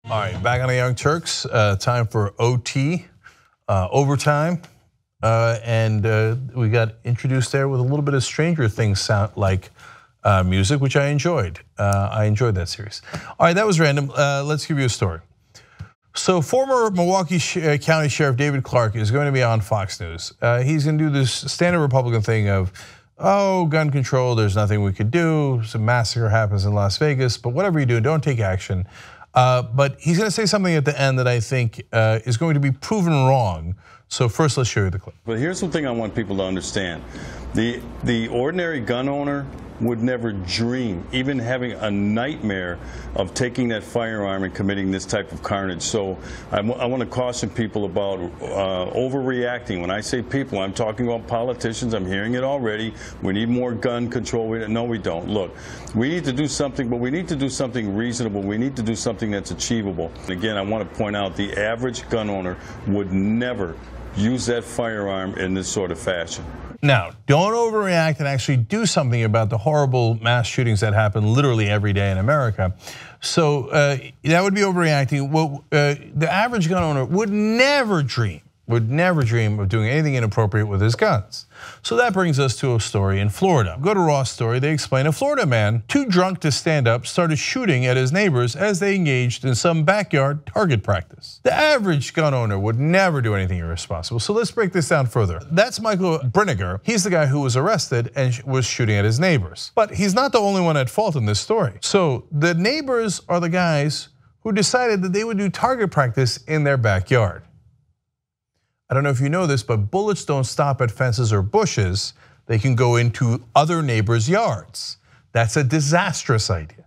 All right, back on the Young Turks. Time for OT, overtime. And we got introduced there with a little bit of Stranger Things sound like music, which I enjoyed. I enjoyed that series. All right, that was random. Let's give you a story. So former Milwaukee County Sheriff David Clark is going to be on Fox News. He's going to do this standard Republican thing of, oh, gun control, there's nothing we could do. Some massacre happens in Las Vegas, but whatever you do, don't take action. But he's going to say something at the end that I think is going to be proven wrong. So first, let's show you the clip. But here's something I want people to understand. The ordinary gun owner would never dream, even having a nightmare of taking that firearm and committing this type of carnage. So I want to caution people about overreacting. When I say people, I'm talking about politicians. I'm hearing it already. We need more gun control. No, we don't. Look, we need to do something, but we need to do something reasonable. We need to do something that's achievable. And again, I want to point out the average gun owner would never use that firearm in this sort of fashion. Now, don't overreact and actually do something about the horrible mass shootings that happen literally every day in America. So that would be overreacting. Well, the average gun owner would never dream of doing anything inappropriate with his guns. So that brings us to a story in Florida. Go to Raw's story, they explain a Florida man, too drunk to stand up, started shooting at his neighbors as they engaged in some backyard target practice. The average gun owner would never do anything irresponsible. So let's break this down further. That's Michael Brinegar. He's the guy who was arrested and was shooting at his neighbors. But he's not the only one at fault in this story. So the neighbors are the guys who decided that they would do target practice in their backyard. I don't know if you know this, but bullets don't stop at fences or bushes. They can go into other neighbors' yards. That's a disastrous idea.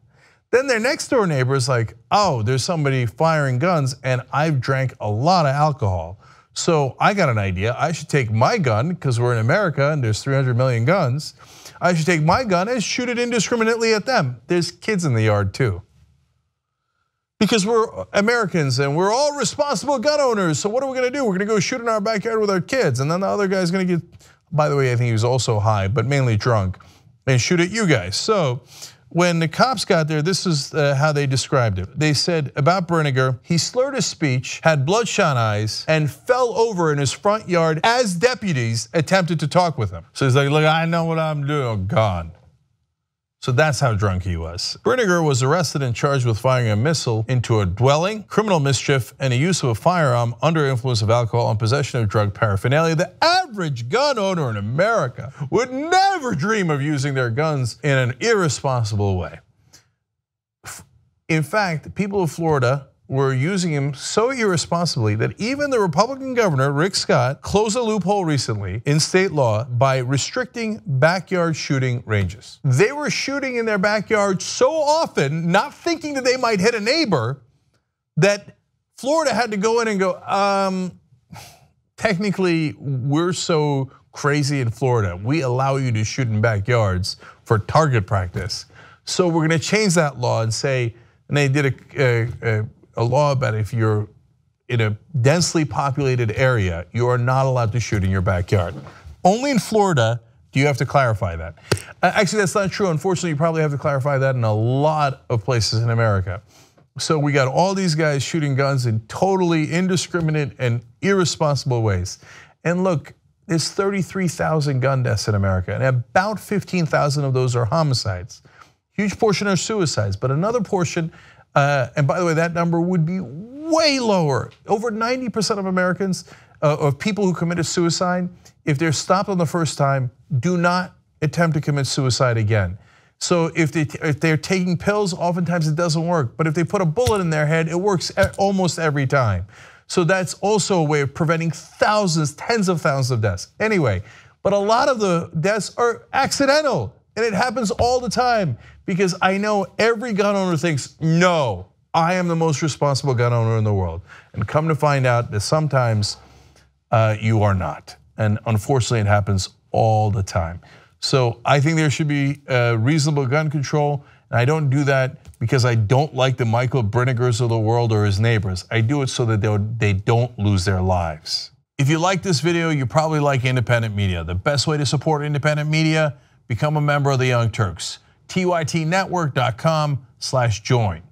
Then their next door neighbor is like, oh, there's somebody firing guns and I've drank a lot of alcohol. So I got an idea. I should take my gun, because we're in America and there's 300 million guns. I should take my gun and shoot it indiscriminately at them. There's kids in the yard too. Because we're Americans and we're all responsible gun owners. So what are we gonna do? We're gonna go shoot in our backyard with our kids. And then the other guy's gonna get, by the way, I think he was also high, but mainly drunk, and shoot at you guys. So when the cops got there, this is how they described it. They said about Brinegar, he slurred his speech, had bloodshot eyes, and fell over in his front yard as deputies attempted to talk with him. So he's like, look, I know what I'm doing, oh God. So that's how drunk he was. Brinegar was arrested and charged with firing a missile into a dwelling, criminal mischief, and the use of a firearm under influence of alcohol and possession of drug paraphernalia. The average gun owner in America would never dream of using their guns in an irresponsible way. In fact, people of Florida were using him so irresponsibly that even the Republican governor, Rick Scott, closed a loophole recently in state law by restricting backyard shooting ranges. They were shooting in their backyard so often, not thinking that they might hit a neighbor, that Florida had to go in and go, technically, we're so crazy in Florida. We allow you to shoot in backyards for target practice. So we're gonna change that law and say, and they did a law about if you're in a densely populated area, you are not allowed to shoot in your backyard. Only in Florida do you have to clarify that. Actually, that's not true. Unfortunately, you probably have to clarify that in a lot of places in America. So we got all these guys shooting guns in totally indiscriminate and irresponsible ways. And look, there's 33,000 gun deaths in America, and about 15,000 of those are homicides. Huge portion are suicides, but another portion, and by the way, that number would be way lower. Over 90% of Americans, of people who committed suicide, if they're stopped on the first time, do not attempt to commit suicide again. So if they're taking pills, oftentimes it doesn't work. But if they put a bullet in their head, it works almost every time. So that's also a way of preventing thousands, tens of thousands of deaths. Anyway, but a lot of the deaths are accidental. And it happens all the time, because I know every gun owner thinks, no, I am the most responsible gun owner in the world. And come to find out that sometimes you are not. And unfortunately, it happens all the time. So I think there should be reasonable gun control. And I don't do that because I don't like the Michael Brinegars of the world or his neighbors. I do it so that they don't lose their lives. If you like this video, you probably like independent media. The best way to support independent media, become a member of the Young Turks. tytnetwork.com/join.